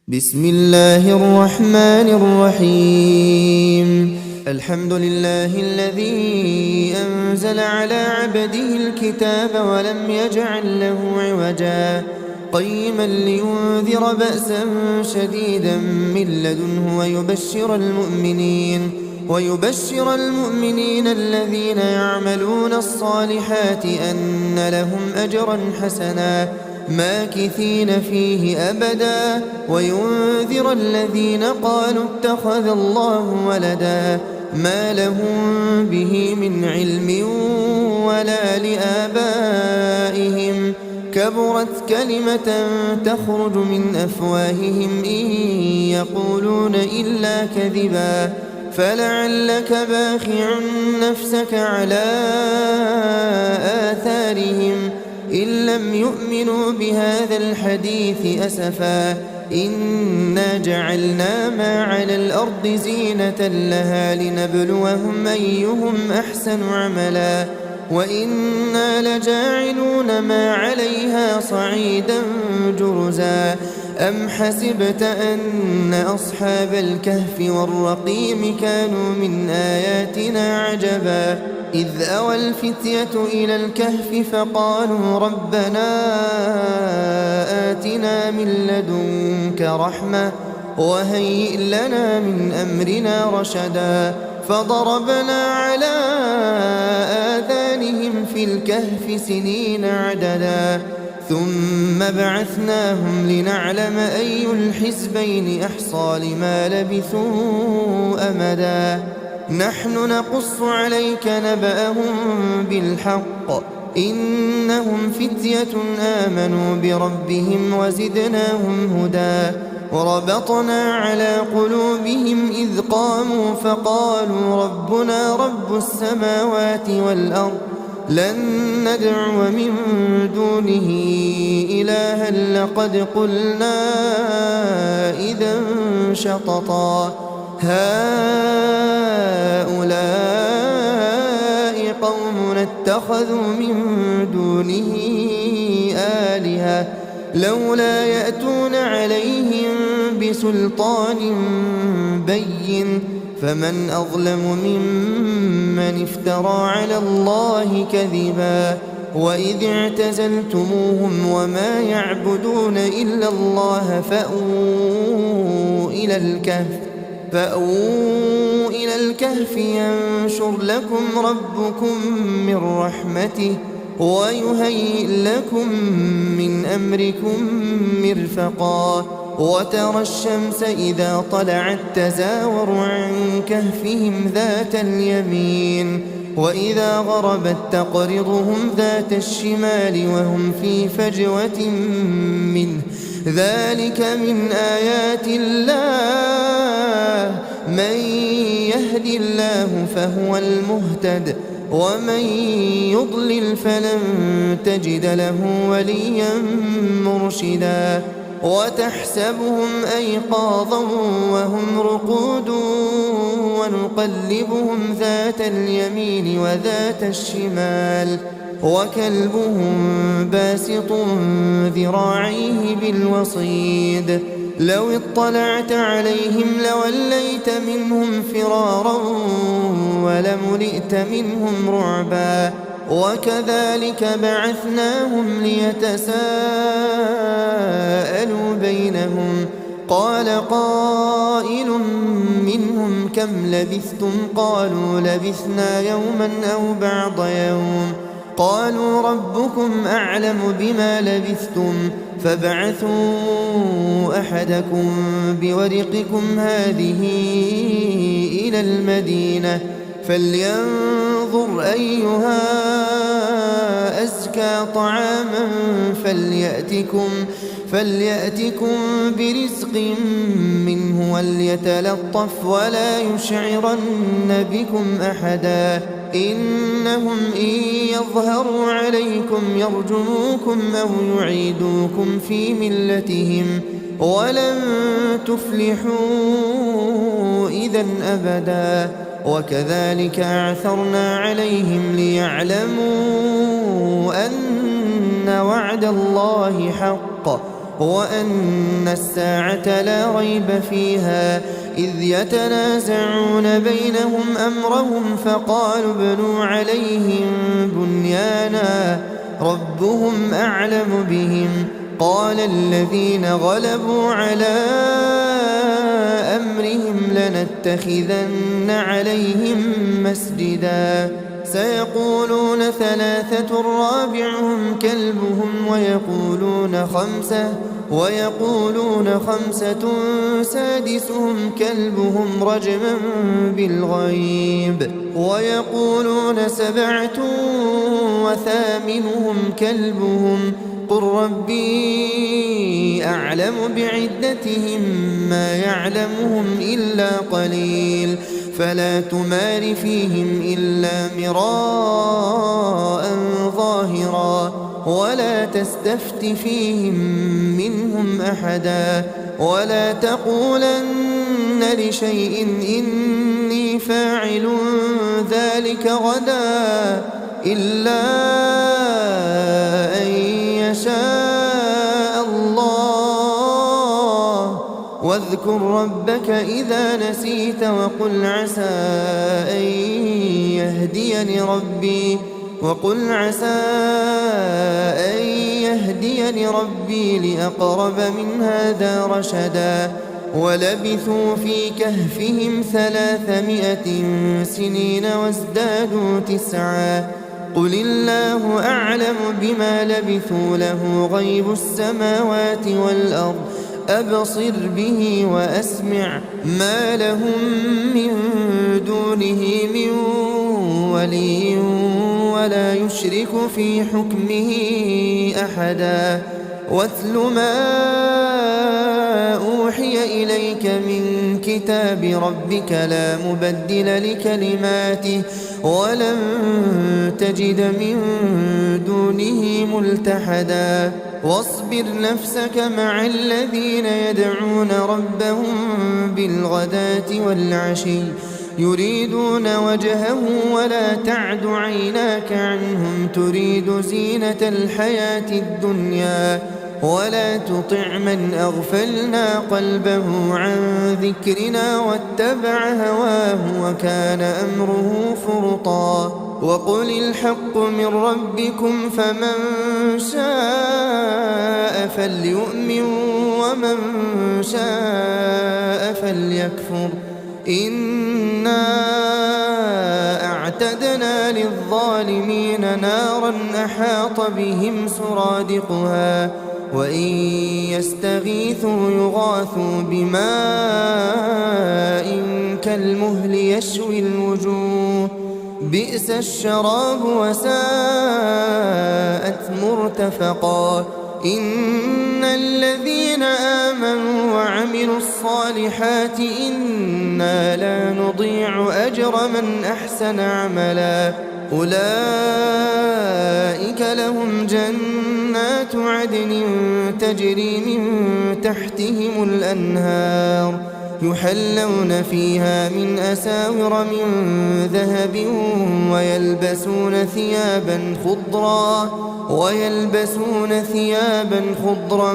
بسم الله الرحمن الرحيم. الحمد لله الذي أنزل على عبده الكتاب ولم يجعل له عوجا قيما لينذر بأسا شديدا من لدنه ويبشر المؤمنين الذين يعملون الصالحات أن لهم أجرا حسنا ماكثين فيه أبدا وينذر الذين قالوا اتخذ الله ولدا ما لهم به من علم ولا لآبائهم كبرت كلمة تخرج من أفواههم إن يقولون إلا كذبا فلعلك باخع نفسك على آثارهم إن لم يؤمنوا بهذا الحديث أسفا إنا جعلنا ما على الأرض زينة لها لنبلوهم أيهم أحسن عملا وإنا لجاعلون ما عليها صعيدا جرزا أم حسبت أن أصحاب الكهف والرقيم كانوا من آياتنا عجبا إذ أوى الفتية إلى الكهف فقالوا ربنا آتنا من لدنك رحمة وهيئ لنا من أمرنا رشدا فضربنا على آذانهم في الكهف سنين عددا ثم بعثناهم لنعلم أي الحزبين أحصى لما لبثوا أمدا نحن نقص عليك نبأهم بالحق إنهم فتية آمنوا بربهم وزدناهم هدى وربطنا على قلوبهم إذ قاموا فقالوا ربنا رب السماوات والأرض لن ندعو من دونه إلها لقد قلنا إذا شططا هؤلاء قومنا اتخذوا من دونه آلهة لولا يأتون عليهم بسلطان بين فمن أظلم ممن افترى على الله كذبا وإذ اعتزلتموهم وما يعبدون إلا الله فأووا إلى الكهف ينشر لكم ربكم من رحمته ويهيئ لكم من أمركم مرفقا وترى الشمس إذا طلعت تزاور عن كهفهم ذات اليمين وإذا غربت تقرضهم ذات الشمال وهم في فجوة منه ذلك من آيات الله من يهد الله فهو المهتد ومن يضلل فلن تجد له وليا مرشدا وتحسبهم أيقاظا وهم رقود ونقلبهم ذات اليمين وذات الشمال وكلبهم باسط ذراعيه بالوصيد لو اطلعت عليهم لوليت منهم فرارا ولملئت منهم رعبا وكذلك بعثناهم ليتساءلوا بينهم قال قائل منهم كم لبثتم قالوا لبثنا يوما أو بعض يوم قالوا ربكم أعلم بما لبثتم فابعثوا أحدكم بورقكم هذه إلى المدينة فلينظر أيها أزكى طعاما فليأتكم برزق منه وليتلطف ولا يشعرن بكم أحدا إنهم إن يظهروا عليكم يرجموكم أو يعيدوكم في ملتهم ولن تفلحوا إذا أبدا وكذلك أعثرنا عليهم ليعلموا أن وعد الله حق وأن الساعة لا ريب فيها إذ يتنازعون بينهم أمرهم فقالوا ابنوا عليهم بنيانا ربهم أعلم بهم قال الذين غلبوا على أمرهم لنتخذن عليهم مسجدا سيقولون ثلاثة رابعهم كلبهم ويقولون خمسة سادسهم كلبهم رجما بالغيب ويقولون سبعة وثامنهم كلبهم قل ربي أعلم بعدتهم ما يعلمهم إلا قليل فلا تمار فيهم إلا مراء ظاهرا ولا تستفت فيهم منهم أحدا ولا تقولن لشيء إني فاعل ذلك غدا إلا أن يشاء الله واذكر ربك إذا نسيت وقل عسى أن يهديني ربي لأقرب من هذا رشدا ولبثوا في كهفهم 300 سنين وازدادوا 9 قل الله أعلم بما لبثوا له غيب السماوات والأرض أبصر به وأسمع ما لهم من دونه من ولي ولا يشرك في حكمه أحدا واتل ما أوحي إليك من كتاب ربك لا مبدل لكلماته ولن تجد من دونه ملتحدا واصبر نفسك مع الذين يدعون ربهم بالغداة والعشي يريدون وجهه ولا تعد عيناك عنهم تريد زينة الحياة الدنيا ولا تطع من أغفلنا قلبه عن ذكرنا واتبع هواه وكان أمره فرطا وقل الحق من ربكم فمن شاء فليؤمن ومن شاء فليكفر إنا أعتدنا للظالمين نارا أحاط بهم سرادقها وإن يستغيثوا يغاثوا بماء كالمهل يشوي الوجوه بئس الشراب وساءت مرتفقا إن الذين آمنوا وعملوا الصالحات إنا لا نضيع أجر من أحسن عملا أولئك لهم جنات عدن تجري من تحتهم الأنهار يحلون فيها من أساور من ذهب ويلبسون ثيابا خضرا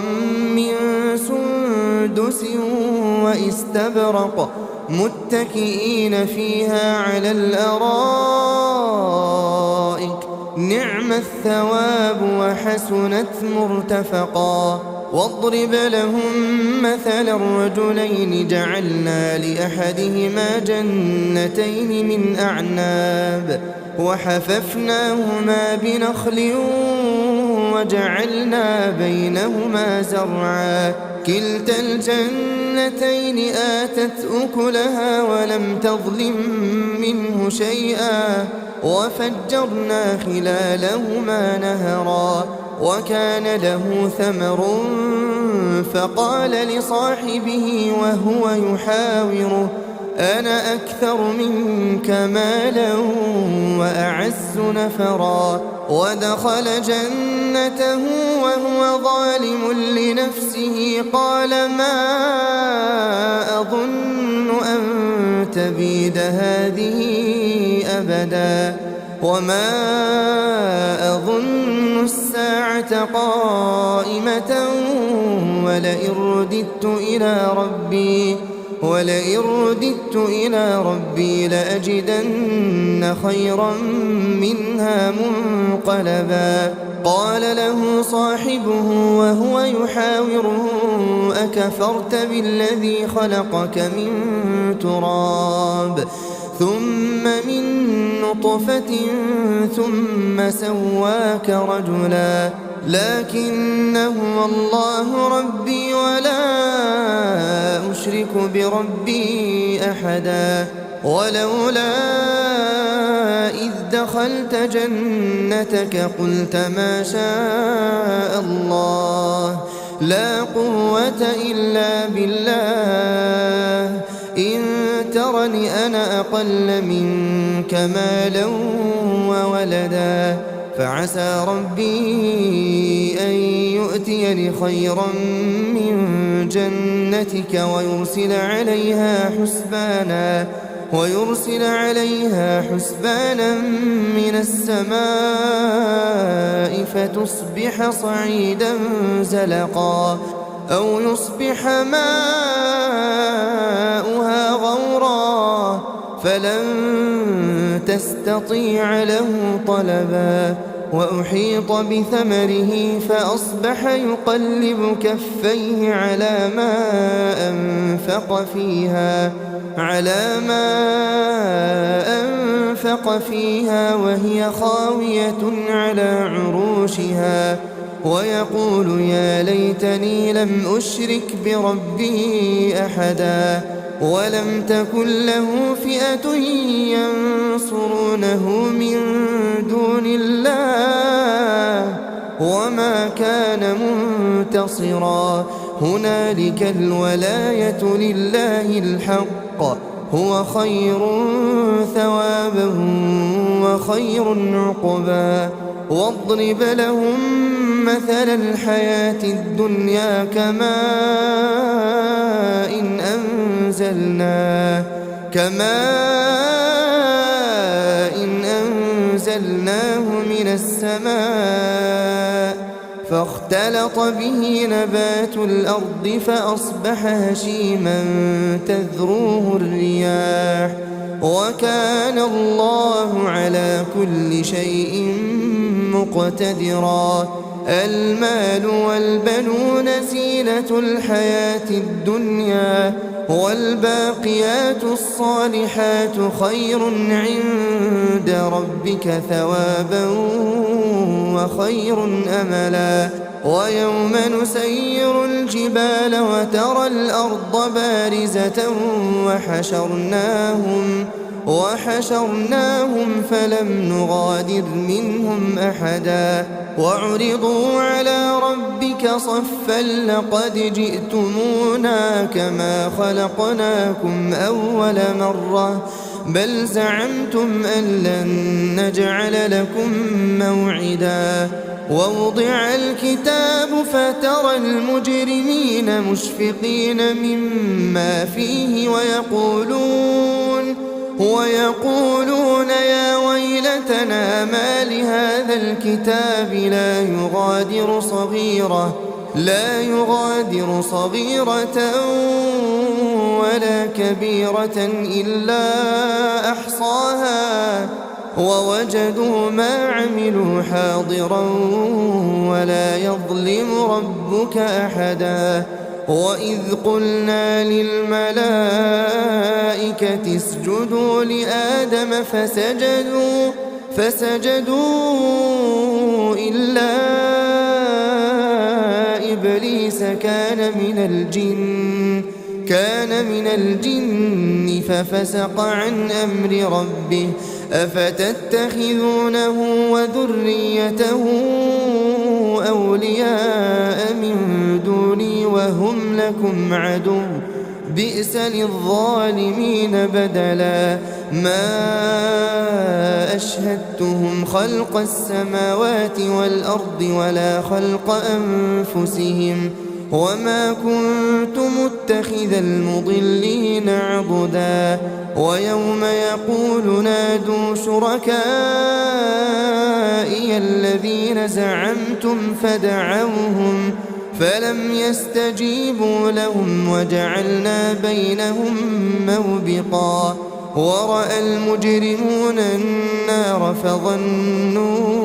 من سندس واستبرق متكئين فيها على الأرائك نعم الثواب وحسنت مرتفقا واضرب لهم مثل الرجلين جعلنا لأحدهما جنتين من أعناب وحففناهما بنخل وجعلنا بينهما زرعا كلتا الجنتين آتت أكلها ولم تظلم منه شيئا وفجرنا خلالهما نهرا وكان له ثمر فقال لصاحبه وهو يحاوره أنا أكثر منك مالا وأعز نفرا ودخل جنته وهو ظالم لنفسه قال ما أظن أن تبيد هذه أبدا وما أظن الساعة قائمة ولئن رددت إلى ربي لأجدن خيرا منها منقلبا. قال له صاحبه وهو يحاوره أكفرت بالذي خلقك من تراب ثم من نطفة ثم سواك رجلا لكن هو الله ربي ولا أشرك بربي أحدا. ولولا إذ دخلت جنتك قلت ما شاء الله لا قوة إلا بالله إن ترني أنا أقل منك مالا وولدا فعسى ربي أن يؤتيني خيرا من جنتك ويرسل عليها حسبانا من السماء فتصبح صعيدا زلقا أو يصبح ماؤها غورا فلن تستطيع له طلبا. وأحيط بثمره فأصبح يقلب كفيه على ما أنفق فيها وهي خاوية على عروشها ويقول يا ليتني لم أشرك بربي أحدا. ولم تكن له فئة ينصرونه من دون الله وما كان منتصرا. هنالك الولاية لله الحق هو خير ثوابا وخير عقبا. واضرب لهم مثل الحياة الدنيا كماء إن أنزلناه من السماء فاختلط به نبات الأرض فأصبح هشيما تذروه الرياح وكان الله على كل شيء مقتدرا. المال والبنون زينة الحياة الدنيا والباقيات الصالحات خير عند ربك ثوابا وخير أملا. ويوم نسير الجبال وترى الأرض بارزة وحشرناهم فلم نغادر منهم أحدا. وعرضوا على ربك صفا لقد جئتمونا كما خلقناكم أول مرة بل زعمتم أن لن نجعل لكم موعدا. ووضع الكتاب فترى المجرمين مشفقين مما فيه ويقولون يا ويلتنا ما لهذا الكتاب لا يغادر صغيرة ولا كبيرة إلا أحصاها ووجدوا ما عملوا حاضرا ولا يظلم ربك أحدا. وإذ قلنا للملائكة اسجدوا لآدم فسجدوا إلا إبليس كان من الجن ففسق عن أمر ربه أفتتخذونه وذريته أولياء من دوني وهم لكم عدو بئس للظالمين بدلا. ما أشهدتهم خلق السماوات والأرض ولا خلق أنفسهم وما كنت متخذ المضلين عضدا. ويوم يقول نادوا شركائي الذين زعمتم فلم يستجيبوا لهم وجعلنا بينهم موبقا ورأى المجرمون النار فظنوا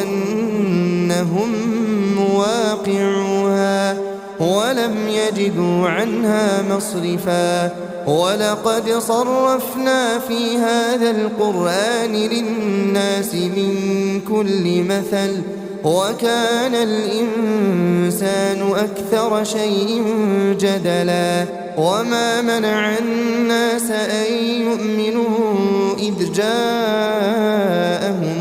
أنهم مواقعوها ولم يجدوا عنها مصرفا ولقد صرفنا في هذا القرآن للناس من كل مثل وكان الإنسان أكثر شيء جدلا وما منع الناس أن يؤمنوا إذ جاءهم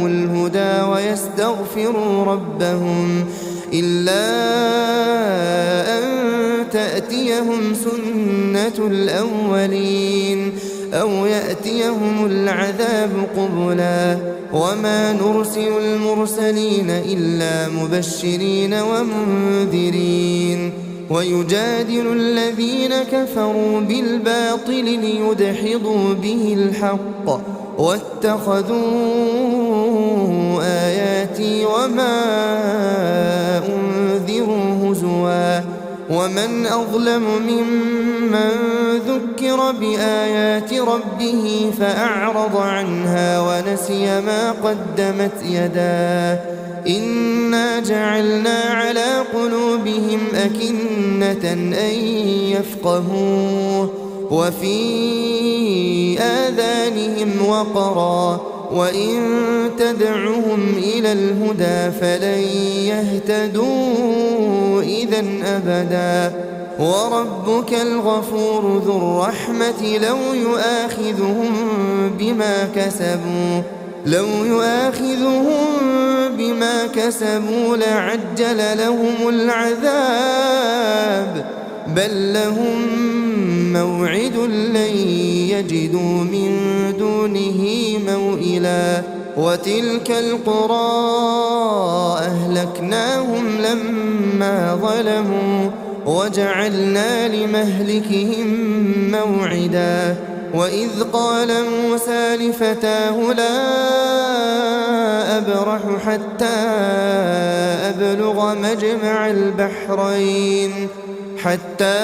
الهدى ويستغفروا ربهم إلا أن تأتيهم سنة الأولين أو يأتيهم العذاب قبلا وما نرسل المرسلين إلا مبشرين ومنذرين ويجادل الذين كفروا بالباطل ليدحضوا به الحق واتخذوا آياتي وما أنذروا هزوا ومن أظلم ممن ذكر بآيات ربه فأعرض عنها ونسي ما قدمت يداه إنا جعلنا على قلوبهم أكنة أن يفقهوه وفي آذانهم وقرا وإن تدعهم إلى الهدى فلن يهتدوا إذا أبدا وربك الغفور ذو الرحمة لو يؤاخذهم بما كسبوا لعجل لهم العذاب بل لهم موعد لن يجدوا من دونه موئلا وتلك القرى أهلكناهم لما ظلموا وجعلنا لمهلكهم موعدا وإذ قال موسى لفتاه لا أبرح حتى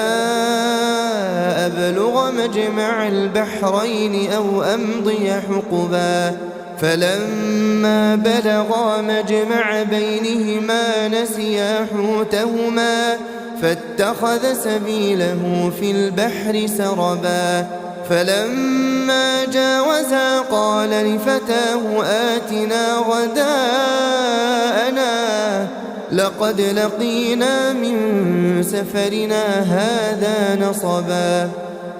أبلغ مجمع البحرين أو أمضي حقبا فلما بلغا مجمع بينهما نسيا حوتهما فاتخذ سبيله في البحر سربا فلما جاوزا قال لفتاه آتنا غداءنا لقد لقينا من سفرنا هذا نصبا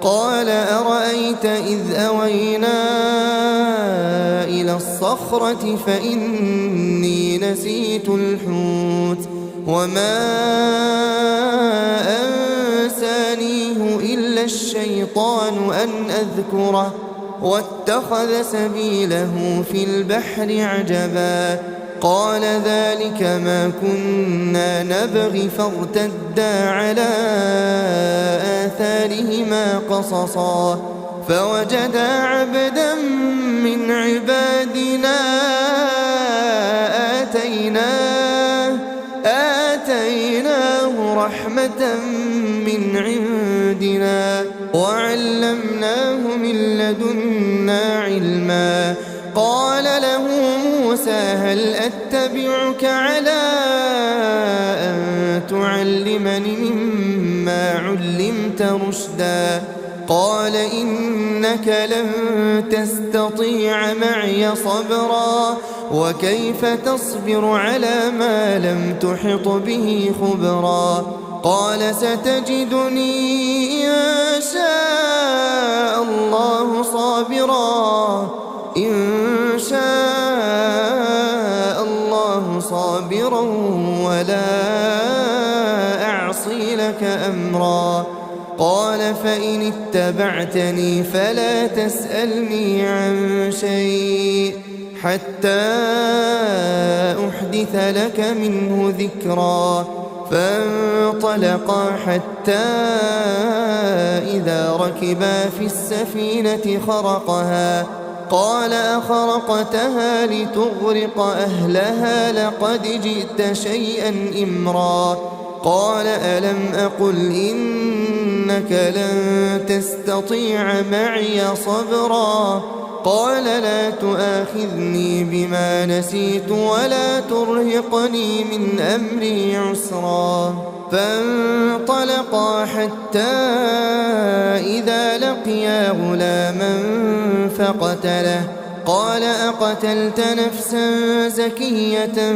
قال أرأيت إذ أوينا إلى الصخرة فإني نسيت الحوت وما أنسانيه إلا الشيطان أن أذكره واتخذ سبيله في البحر عجبا قال ذلك ما كنا نبغي فارتدا على آثارهما قصصا فوجدا عبدا من عبادنا آتيناه رحمة من عندنا وعلمناه من لدنا علما قال له موسى هل أتبعك على أن تعلمني مما علمت رشدا قال إنك لن تستطيع معي صبرا وكيف تصبر على ما لم تحط به خبرا قال ستجدني إن شاء الله صابرا ولا أعصي لك أمرا قال فإن اتبعتني فلا تسألني عن شيء حتى أحدث لك منه ذكرا فانطلقا حتى إذا ركبا في السفينة خرقها قال أخرقتها لتغرق أهلها لقد جئت شيئا إمرا قال ألم أقل إنك لن تستطيع معي صبرا قال لا تؤاخذني بما نسيت ولا ترهقني من أمري عسرا فانطلقا حتى إذا لقيا غلاما فقتله قال أقتلت نفسا زكية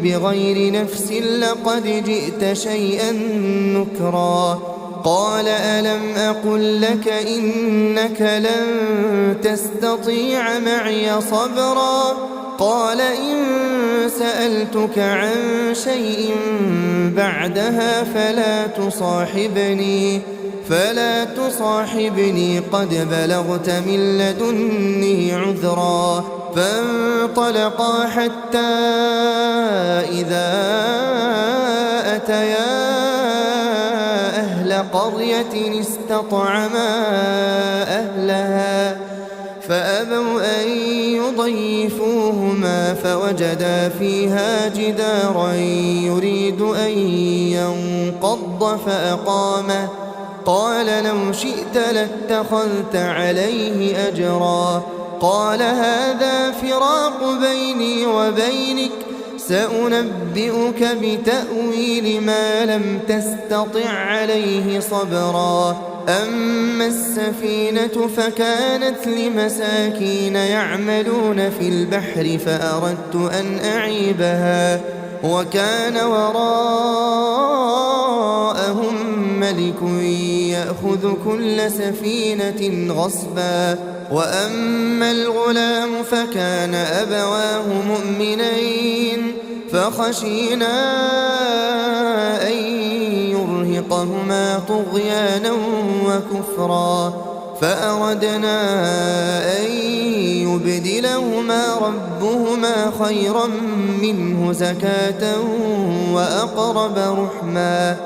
بغير نفس لقد جئت شيئا نكرا قال ألم أقل لك إنك لن تستطيع معي صبرا قال إن سألتك عن شيء بعدها فلا تصاحبني قد بلغت من لدني عذرا فانطلقا حتى إذا أتيا أهل قرية استطعما أهلها فأبوا أن يضيفوهما فوجدا فيها جدارا يريد أن ينقض فأقامه قال لو شئت لاتخذت عليه أجرا قال هذا فراق بيني وبينك سأنبئك بتأويل ما لم تستطع عليه صبرا أما السفينة فكانت لمساكين يعملون في البحر فأردت أن أعيبها وكان وراءهم ملك يأخذ كل سفينة غصبا وأما الغلام فكان أبواه مؤمنين فخشينا أن يرهقهما طغيانا وكفرا فأردنا أن يبدلهما ربهما خيرا منه زكاة وأقرب رحما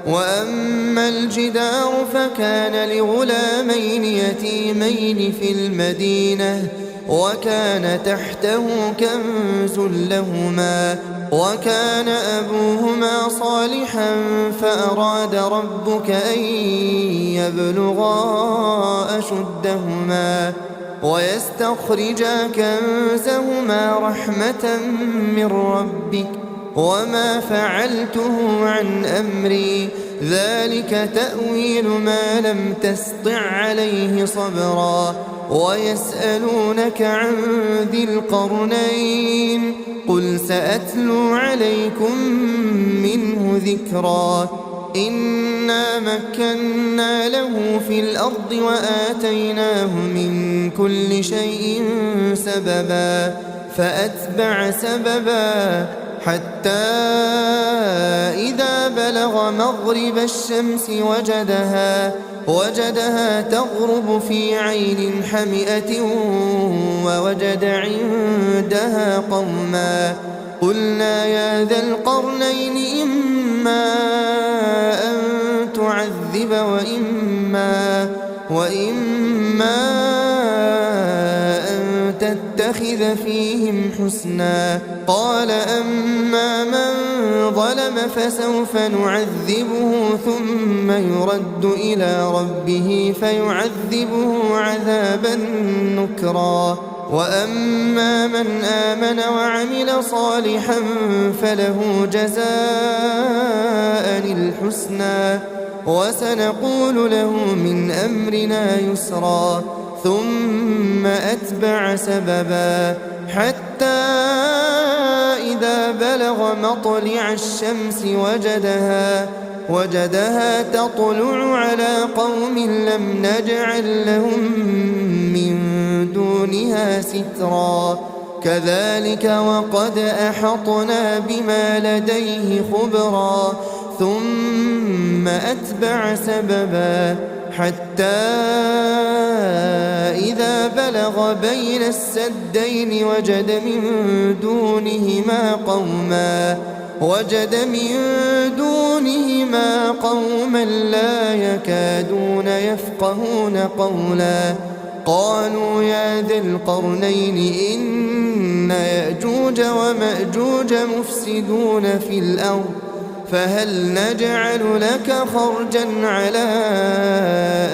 وأما الجدار فكان لغلامين يتيمين في المدينة وكان تحته كنز لهما وكان أبوهما صالحا فأراد ربك أن يبلغا أشدهما ويستخرجا كنزهما رحمة من ربك وما فعلته عن أمري ذلك تأويل ما لم تسطع عليه صبرا ويسألونك عن ذي القرنين قل سأتلو عليكم منه ذكرا إنا مكنا له في الأرض وآتيناه من كل شيء سببا فأتبع سببا حتى إذا بلغ مغرب الشمس وجدها تغرب في عين حمئة ووجد عندها قوما قلنا يا ذا القرنين إما أن تعذب وإما أن تتخذ فيهم حسنا قال أما من ظلم فسوف نعذبه ثم يرد إلى ربه فيعذبه عذابا نكرا وأما من آمن وعمل صالحا فله جزاء الحسنى وسنقول له من أمرنا يسرا ثم أتبع سببا حتى إذا بلغ مطلع الشمس وجدها تطلع على قوم لم نجعل لهم من دونها سترا كذلك وقد أحطنا بما لديه خبرا ثم أتبع سببا حتى إذا بلغ بين السدين وجد من دونهما قوما لا يكادون يفقهون قولا قالوا يا ذا القرنين إن يأجوج ومأجوج مفسدون في الأرض فهل نجعل لك خرجا على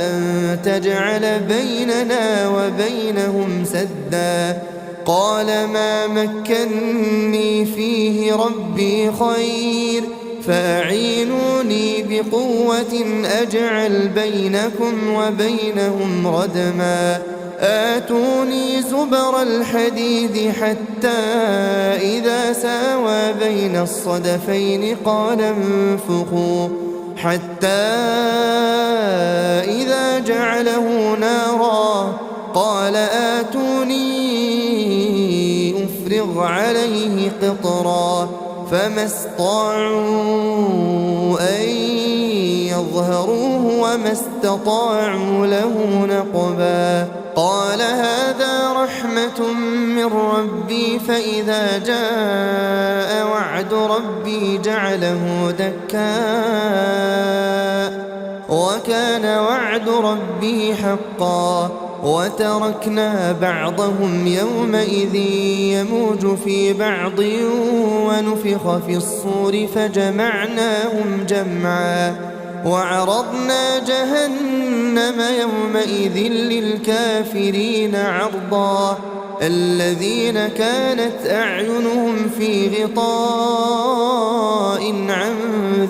أن تجعل بيننا وبينهم سدا؟ قال ما مكني فيه ربي خير فأعينوني بقوة أجعل بينكم وبينهم ردما آتوني زبر الحديد حتى إذا ساوى بين الصدفين قال انفخوا حتى إذا جعله نارا قال آتوني أفرغ عليه قطرا فما استطاعوا أن يظهروه وما استطاعوا له نقبا قال هذا رحمة من ربي فإذا جاء وعد ربي جعله دكاء وكان وعد ربي حقا وتركنا بعضهم يومئذ يموج في بعض ونفخ في الصور فجمعناهم جمعا وعرضنا جهنم يومئذ للكافرين عرضا الذين كانت أعينهم في غطاء عن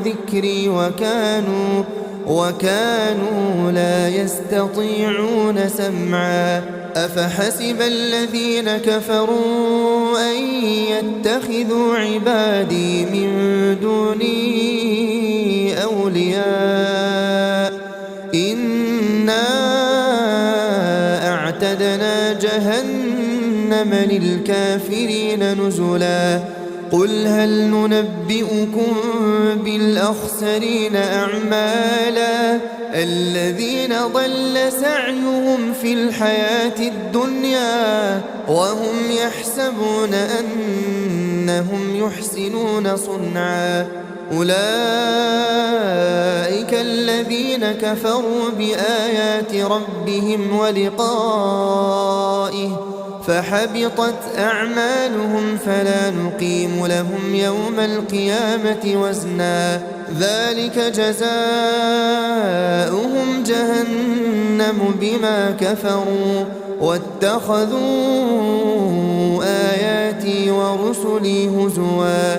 ذكري وكانوا لا يستطيعون سمعا أفحسب الذين كفروا أن يتخذوا عبادي من دوني أولياء إنا أعتدنا جهنم للكافرين نزلا قل هل ننبئكم بالأخسرين أعمالا الذين ضل سعيهم في الحياة الدنيا وهم يحسبون أنهم يحسنون صنعا أولئك الذين كفروا بآيات ربهم ولقائه فحبطت أعمالهم فلا نقيم لهم يوم القيامة وزنا ذلك جزاؤهم جهنم بما كفروا واتخذوا آياتي ورسلي هزوا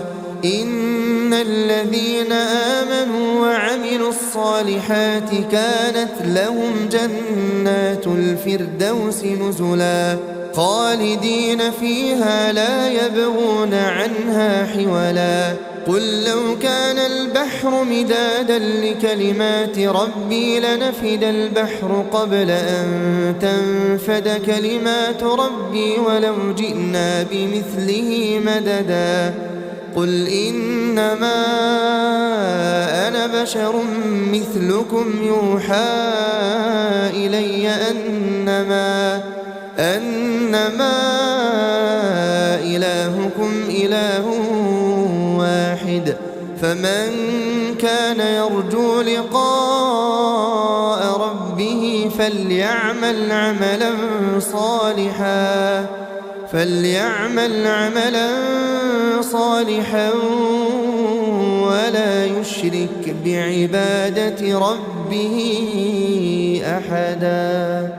إن الذين آمنوا وعملوا الصالحات كانت لهم جنات الفردوس نزلا خالدين فيها لا يبغون عنها حولا قل لو كان البحر مدادا لكلمات ربي لنفد البحر قبل أن تنفد كلمات ربي ولو جئنا بمثله مددا قل إنما أنا بشر مثلكم يوحى إلي أنما إلهكم إله واحد فمن كان يرجو لقاء ربه فليعمل عملا صالحا ولا يشرك بعبادة ربه أحدا.